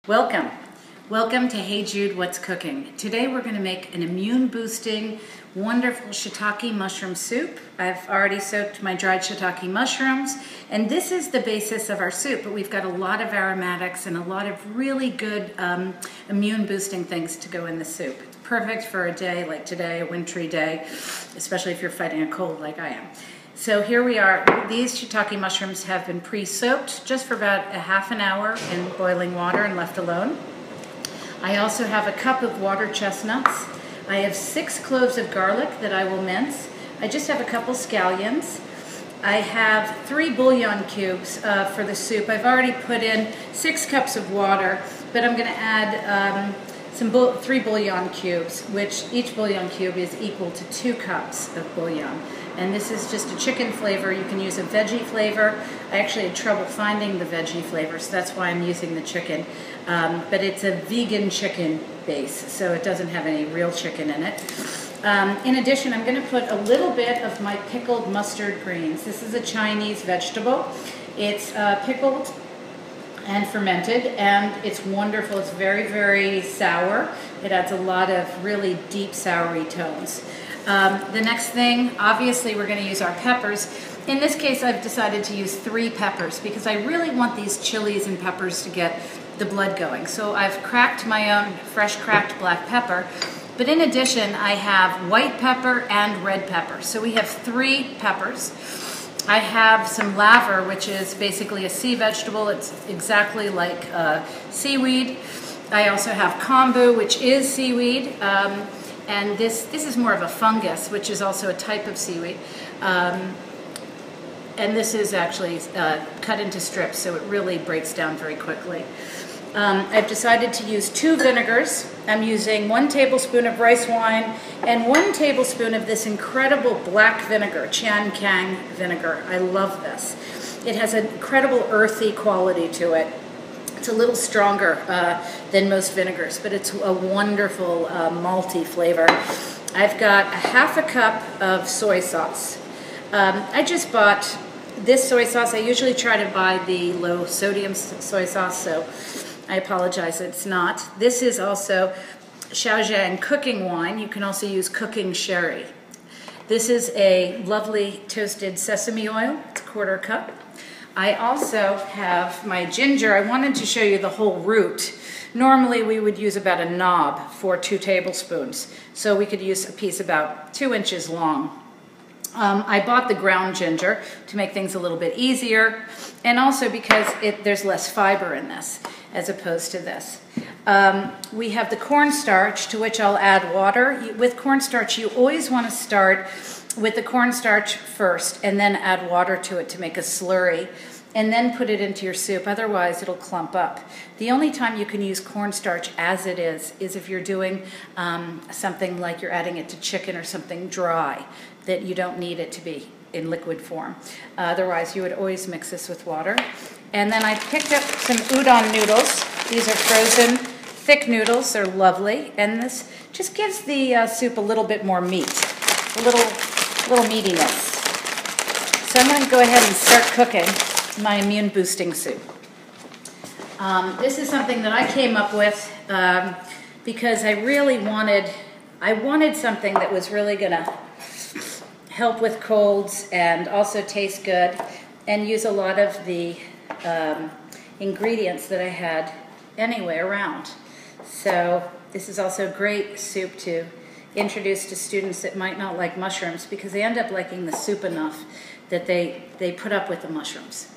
Welcome. Welcome to Hey Jude, What's Cooking? Today we're going to make an immune-boosting, wonderful shiitake mushroom soup. I've already soaked my dried shiitake mushrooms, and this is the basis of our soup, but we've got a lot of aromatics and a lot of really good immune-boosting things to go in the soup. It's perfect for a day like today, a wintry day, especially if you're fighting a cold like I am. So here we are. These shiitake mushrooms have been pre-soaked just for about a half an hour in boiling water and left alone. I also have a cup of water chestnuts. I have 6 cloves of garlic that I will mince. I just have a couple scallions. I have 3 bouillon cubes for the soup. I've already put in 6 cups of water, but I'm going to add 3 bouillon cubes, which each bouillon cube is equal to 2 cups of bouillon. And this is just a chicken flavor. You can use a veggie flavor. I actually had trouble finding the veggie flavor, so that's why I'm using the chicken. But it's a vegan chicken base, so it doesn't have any real chicken in it. In addition, I'm going to put a little bit of my pickled mustard greens. This is a Chinese vegetable. It's pickled and fermented, and it's wonderful. It's very, very sour. It adds a lot of really deep soury tones. The next thing, obviously, we're going to use our peppers. In this case, I've decided to use 3 peppers because I really want these chilies and peppers to get the blood going. So I've cracked my own fresh cracked black pepper. But in addition, I have white pepper and red pepper. So we have 3 peppers. I have some laver, which is basically a sea vegetable. It's exactly like seaweed. I also have kombu, which is seaweed. And this is more of a fungus, which is also a type of seaweed. And this is actually cut into strips, so it really breaks down very quickly. I've decided to use 2 vinegars. I'm using 1 tablespoon of rice wine and 1 tablespoon of this incredible black vinegar, Chian Kang vinegar. I love this. It has an incredible earthy quality to it. It's a little stronger than most vinegars, but it's a wonderful malty flavor. I've got a half a cup of soy sauce. I just bought this soy sauce. I usually try to buy the low sodium soy sauce, so I apologize, it's not. This is also Shaojiang cooking wine. You can also use cooking sherry. This is a lovely toasted sesame oil. It's a 1/4 cup. I also have my ginger. I wanted to show you the whole root. Normally we would use about a knob for 2 tablespoons. So we could use a piece about 2 inches long. I bought the ground ginger to make things a little bit easier, and also because there's less fiber in this as opposed to this. We have the cornstarch, to which I'll add water. With cornstarch, you always want to start with the cornstarch first and then add water to it to make a slurry, and then put it into your soup. Otherwise, it'll clump up. The only time you can use cornstarch as it is if you're doing something like you're adding it to chicken or something dry, that you don't need it to be in liquid form. Otherwise, you would always mix this with water. And then I picked up some udon noodles. These are frozen, thick noodles. They're lovely. And this just gives the soup a little bit more meat, a little meatiness. So I'm going to go ahead and start cooking my immune-boosting soup. This is something that I came up with because I really wanted something that was really going to help with colds and also taste good and use a lot of the ingredients that I had anyway around. So this is also a great soup to introduce to students that might not like mushrooms because they end up liking the soup enough that they put up with the mushrooms.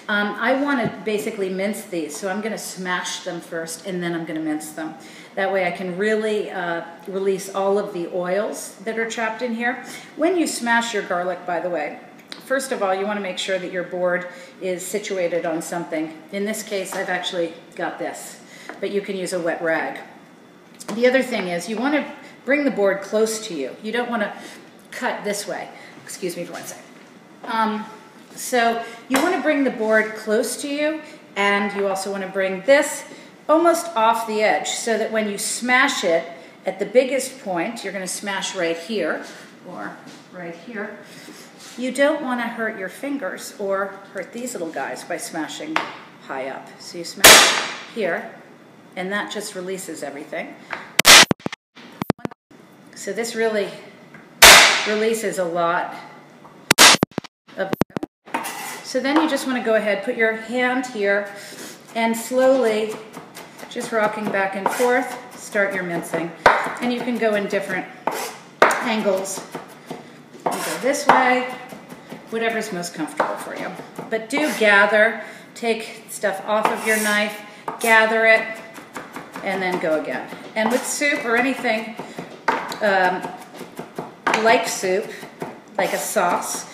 I want to basically mince these, so I'm going to smash them first and then I'm going to mince them. That way I can really release all of the oils that are trapped in here. When you smash your garlic, by the way, first of all, you want to make sure that your board is situated on something. In this case, I've actually got this, but you can use a wet rag. The other thing is you want to bring the board close to you. You don't want to cut this way. Excuse me for 1 second. So you want to bring the board close to you, and you also want to bring this almost off the edge so that when you smash it at the biggest point, you're going to smash right here or right here. You don't want to hurt your fingers or hurt these little guys by smashing high up. So you smash here and that just releases everything. So this really releases a lot of oil. So then you just want to go ahead, put your hand here, and slowly, just rocking back and forth, start your mincing. And you can go in different angles. You go this way, whatever's most comfortable for you. But do gather, take stuff off of your knife, gather it, and then go again. And with soup or anything like soup, like a sauce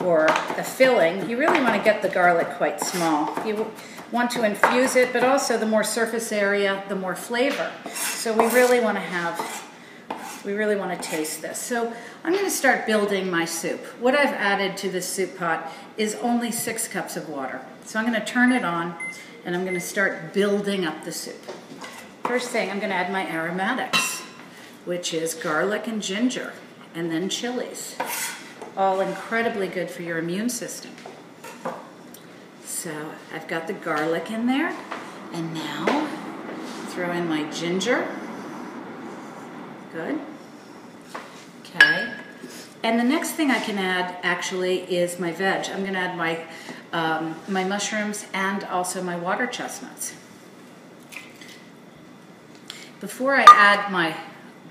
or a filling, you really want to get the garlic quite small. You want to infuse it, but also the more surface area, the more flavor. So we really want to taste this. So I'm going to start building my soup. What I've added to this soup pot is only 6 cups of water. So I'm going to turn it on and I'm going to start building up the soup. First thing, I'm going to add my aromatics, which is garlic and ginger, and then chilies. All incredibly good for your immune system. So I've got the garlic in there, and now throw in my ginger. Good. Okay. And the next thing I can add actually is my veg. I'm going to add my mushrooms and also my water chestnuts. Before I add my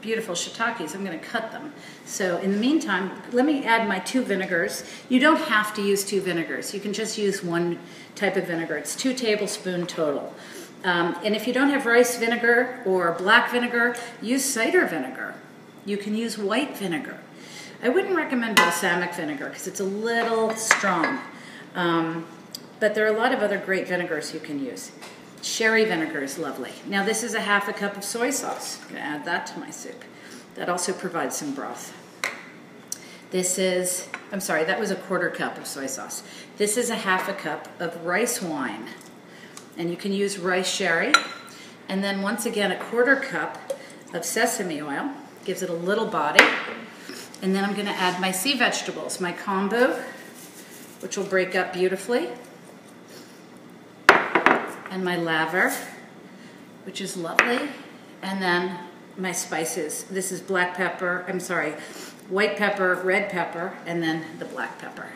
beautiful shiitakes, I'm going to cut them. So in the meantime, let me add my 2 vinegars. You don't have to use 2 vinegars. You can just use 1 type of vinegar. It's 2 tablespoons total. And if you don't have rice vinegar or black vinegar, use cider vinegar. You can use white vinegar. I wouldn't recommend balsamic vinegar because it's a little strong. But there are a lot of other great vinegars you can use. Sherry vinegar is lovely. Now this is a 1/2 cup of soy sauce. I'm going to add that to my soup. That also provides some broth. This is, I'm sorry, that was a 1/4 cup of soy sauce. This is a 1/2 cup of rice wine. And you can use rice sherry. And then once again, a 1/4 cup of sesame oil. Gives it a little body. And then I'm going to add my sea vegetables, my kombu, which will break up beautifully. And my laver, which is lovely. And then my spices. This is black pepper, I'm sorry, white pepper, red pepper, and then the black pepper.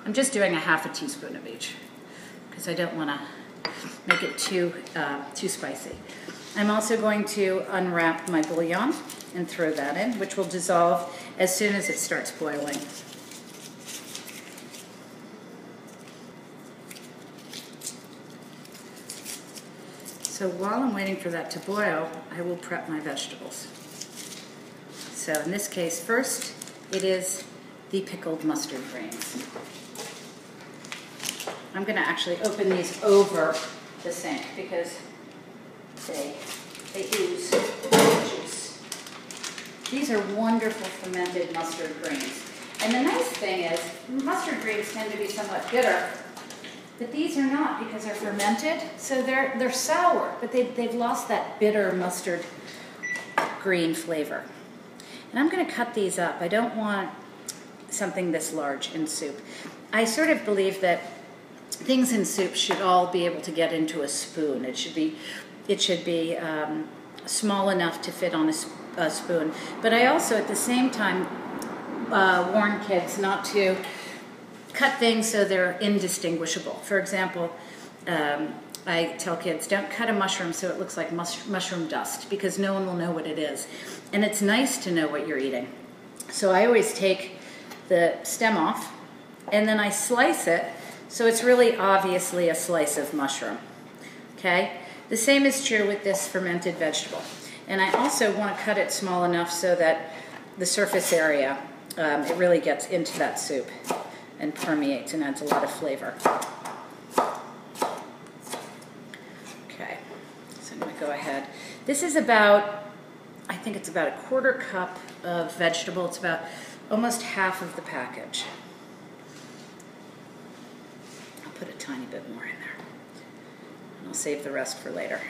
I'm just doing a 1/2 teaspoon of each because I don't want to make it too spicy. I'm also going to unwrap my bouillon and throw that in, which will dissolve as soon as it starts boiling. So while I'm waiting for that to boil, I will prep my vegetables. So in this case, first, it is the pickled mustard greens. I'm going to actually open these over the sink because they ooze juice. These are wonderful fermented mustard greens. And the nice thing is, mustard greens tend to be somewhat bitter, but these are not because they're fermented, so they're sour, but they've lost that bitter mustard green flavor. And I'm going to cut these up. I don't want something this large in soup. I sort of believe that things in soup should all be able to get into a spoon. It should be small enough to fit on a spoon. But I also, at the same time, warn kids not to cut things so they're indistinguishable. For example, I tell kids, don't cut a mushroom so it looks like mushroom dust, because no one will know what it is. And it's nice to know what you're eating. So I always take the stem off, and then I slice it, so it's really obviously a slice of mushroom. Okay? The same is true with this fermented vegetable. And I also want to cut it small enough so that the surface area, it really gets into that soup and permeates and adds a lot of flavor. Okay, so I'm going to go ahead. This is about, I think it's about a 1/4 cup of vegetable. It's about almost half of the package. I'll put a tiny bit more in there. And I'll save the rest for later.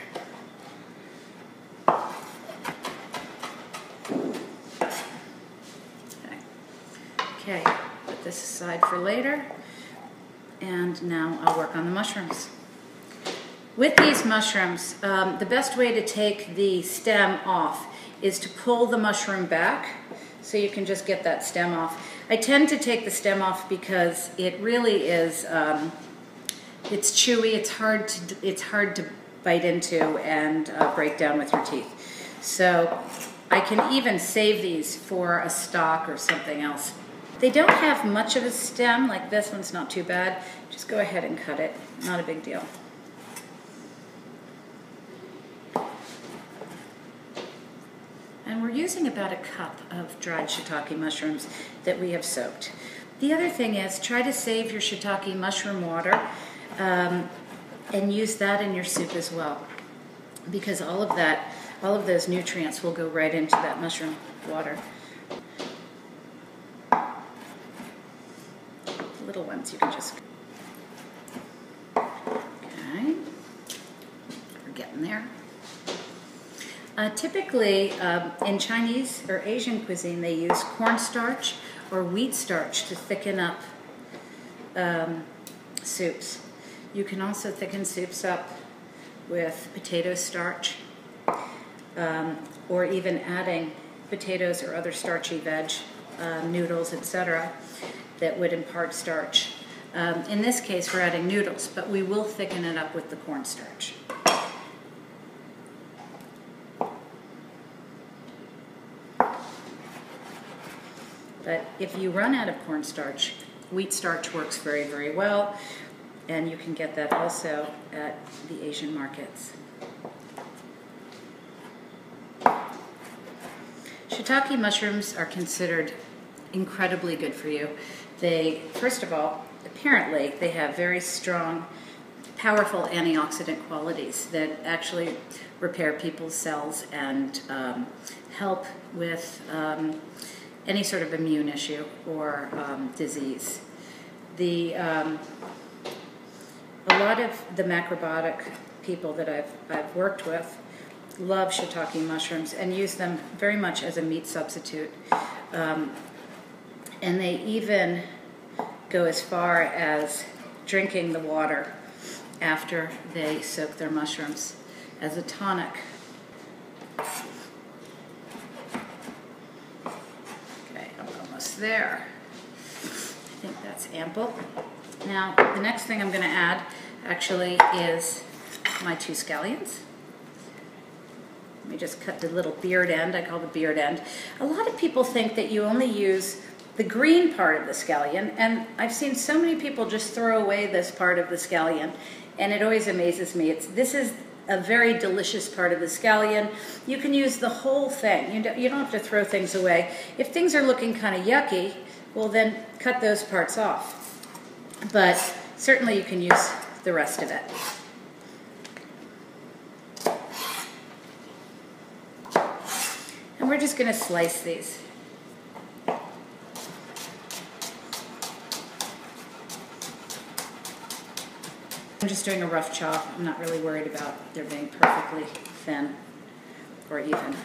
Okay, put this aside for later. And now I'll work on the mushrooms. With these mushrooms, the best way to take the stem off is to pull the mushroom back so you can just get that stem off. I tend to take the stem off because it really is, it's chewy, it's hard to bite into and break down with your teeth. So I can even save these for a stock or something else. They don't have much of a stem, like this one's not too bad. Just go ahead and cut it, not a big deal. And we're using about a cup of dried shiitake mushrooms that we have soaked. The other thing is, try to save your shiitake mushroom water and use that in your soup as well, because all of those nutrients will go right into that mushroom water. The little ones you can just, okay, we're getting there. Typically, in Chinese or Asian cuisine, they use cornstarch or wheat starch to thicken up soups. You can also thicken soups up with potato starch, or even adding potatoes or other starchy veg, noodles, etc., that would impart starch. In this case, we're adding noodles, but we will thicken it up with the cornstarch. But if you run out of cornstarch, wheat starch works very, very well, and you can get that also at the Asian markets. Shiitake mushrooms are considered incredibly good for you. They, first of all, apparently they have very strong, powerful antioxidant qualities that actually repair people's cells and help with any sort of immune issue or disease. A lot of the macrobiotic people that I've worked with love shiitake mushrooms and use them very much as a meat substitute. And they even go as far as drinking the water after they soak their mushrooms as a tonic. There. I think that's ample. Now, the next thing I'm going to add actually is my 2 scallions. Let me just cut the little beard end. I call the beard end. A lot of people think that you only use the green part of the scallion, and I've seen so many people just throw away this part of the scallion, and it always amazes me. This is a very delicious part of the scallion. You can use the whole thing. You don't have to throw things away. If things are looking kind of yucky, well then cut those parts off. But certainly you can use the rest of it. And we're just going to slice these. I'm just doing a rough chop. I'm not really worried about there being perfectly thin or even.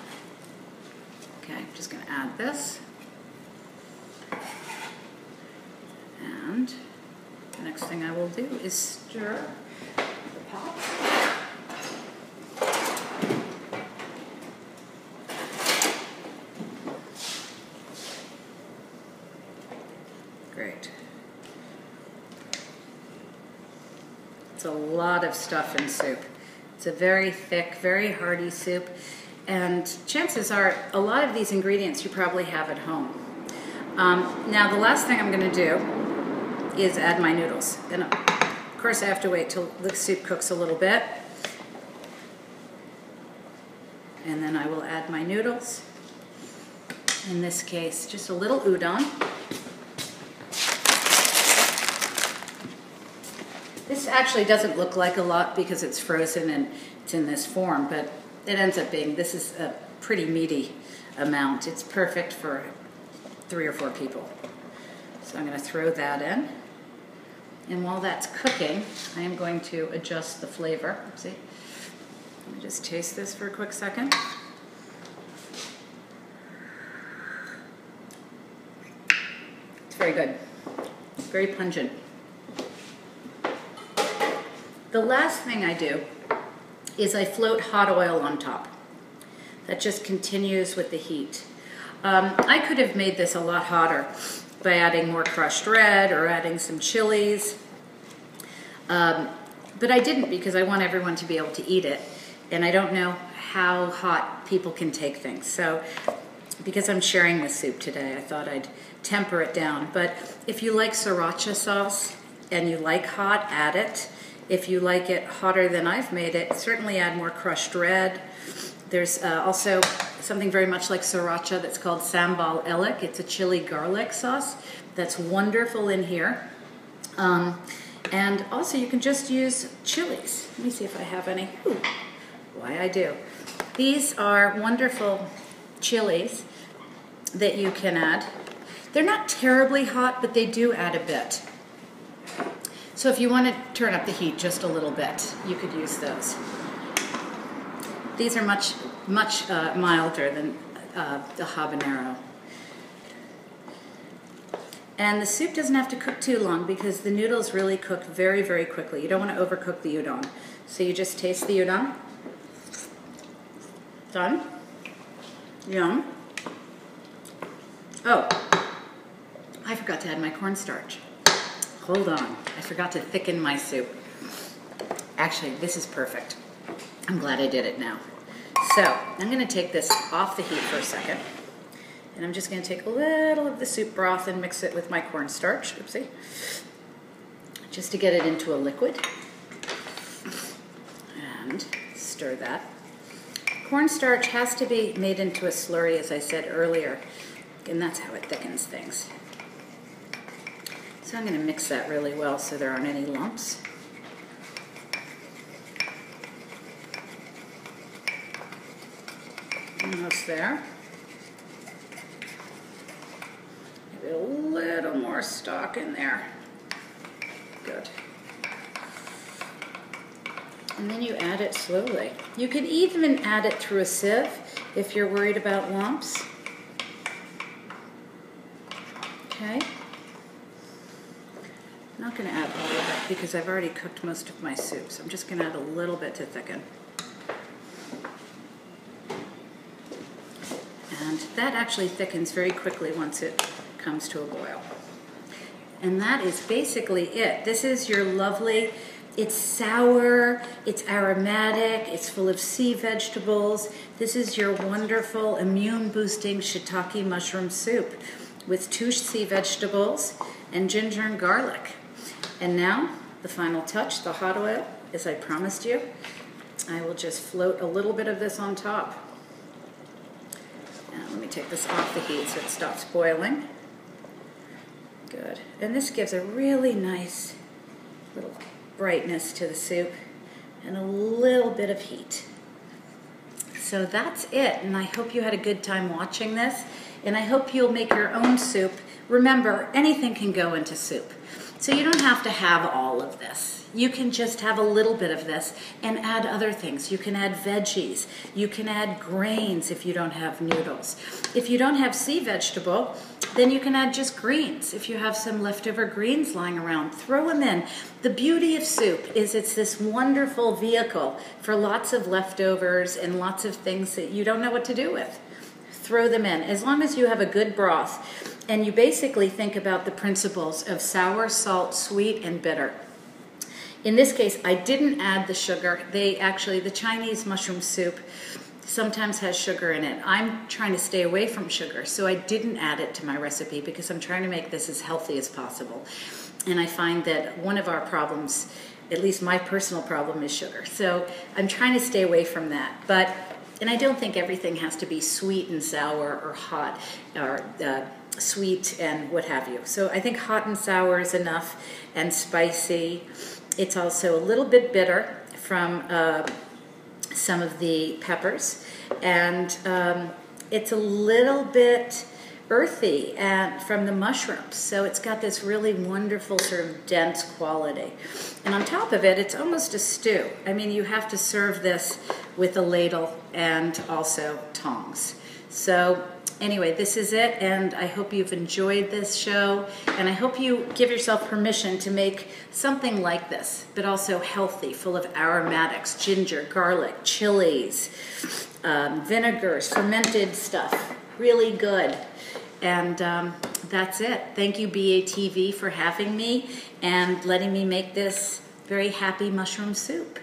Okay, I'm just going to add this. And the next thing I will do is stir the pot. Great. It's a lot of stuff in soup. It's a very thick, very hearty soup, and chances are a lot of these ingredients you probably have at home. Now the last thing I'm going to do is add my noodles, and of course I have to wait till the soup cooks a little bit, and then I will add my noodles. In this case, just a little udon. This actually doesn't look like a lot because it's frozen and it's in this form, but it ends up being, this is a pretty meaty amount. It's perfect for 3 or 4 people. So I'm going to throw that in. And while that's cooking, I am going to adjust the flavor. See? Let me just taste this for a quick second. It's very good. Very pungent. The last thing I do is I float hot oil on top. That just continues with the heat. I could have made this a lot hotter by adding more crushed red or adding some chilies. But I didn't because I want everyone to be able to eat it. And I don't know how hot people can take things. So because I'm sharing this soup today, I thought I'd temper it down. But if you like sriracha sauce and you like hot, add it. If you like it hotter than I've made it, certainly add more crushed red. There's also something very much like sriracha that's called sambal elik. It's a chili garlic sauce that's wonderful in here. And also you can just use chilies. Let me see if I have any. Ooh, why I do. These are wonderful chilies that you can add. They're not terribly hot, but they do add a bit. So if you want to turn up the heat just a little bit, you could use those. These are much milder than the habanero. And the soup doesn't have to cook too long because the noodles really cook very, very quickly. You don't want to overcook the udon. So you just taste the udon. Done. Yum. Oh, I forgot to add my cornstarch. Hold on, I forgot to thicken my soup. Actually, this is perfect. I'm glad I did it now. So, I'm gonna take this off the heat for a second. And I'm just gonna take a little of the soup broth and mix it with my cornstarch, oopsie, just to get it into a liquid. And stir that. Cornstarch has to be made into a slurry, as I said earlier, and that's how it thickens things. So I'm going to mix that really well so there aren't any lumps. Almost there. Maybe a little more stock in there. Good. And then you add it slowly. You could even add it through a sieve if you're worried about lumps. Okay. I'm not going to add all of it because I've already cooked most of my soup, so I'm just going to add a little bit to thicken. And that actually thickens very quickly once it comes to a boil. And that is basically it. This is your lovely, it's sour, it's aromatic, it's full of sea vegetables. This is your wonderful immune-boosting shiitake mushroom soup with 2 sea vegetables and ginger and garlic. And now, the final touch, the hot oil, as I promised you. I will just float a little bit of this on top. Now, let me take this off the heat so it stops boiling. Good. And this gives a really nice little brightness to the soup and a little bit of heat. So that's it, and I hope you had a good time watching this, and I hope you'll make your own soup. Remember, anything can go into soup. So you don't have to have all of this. You can just have a little bit of this and add other things. You can add veggies. You can add grains if you don't have noodles. If you don't have sea vegetable, then you can add just greens. If you have some leftover greens lying around, throw them in. The beauty of soup is it's this wonderful vehicle for lots of leftovers and lots of things that you don't know what to do with. Throw them in. As long as you have a good broth and you basically think about the principles of sour, salt, sweet, and bitter. In this case, I didn't add the sugar. The Chinese mushroom soup sometimes has sugar in it. I'm trying to stay away from sugar, so I didn't add it to my recipe because I'm trying to make this as healthy as possible. And I find that one of our problems, at least my personal problem, is sugar. So I'm trying to stay away from that. And I don't think everything has to be sweet and sour or hot or sweet and what have you. So I think hot and sour is enough, and spicy. It's also a little bit bitter from some of the peppers, and it's a little bit earthy and from the mushrooms. So it's got this really wonderful sort of dense quality. And on top of it, it's almost a stew. I mean, you have to serve this with a ladle and also tongs. So anyway, this is it, and I hope you've enjoyed this show, and I hope you give yourself permission to make something like this, but also healthy, full of aromatics, ginger, garlic, chilies, vinegars, fermented stuff. Really good. And that's it. Thank you, BATV, for having me and letting me make this very happy mushroom soup.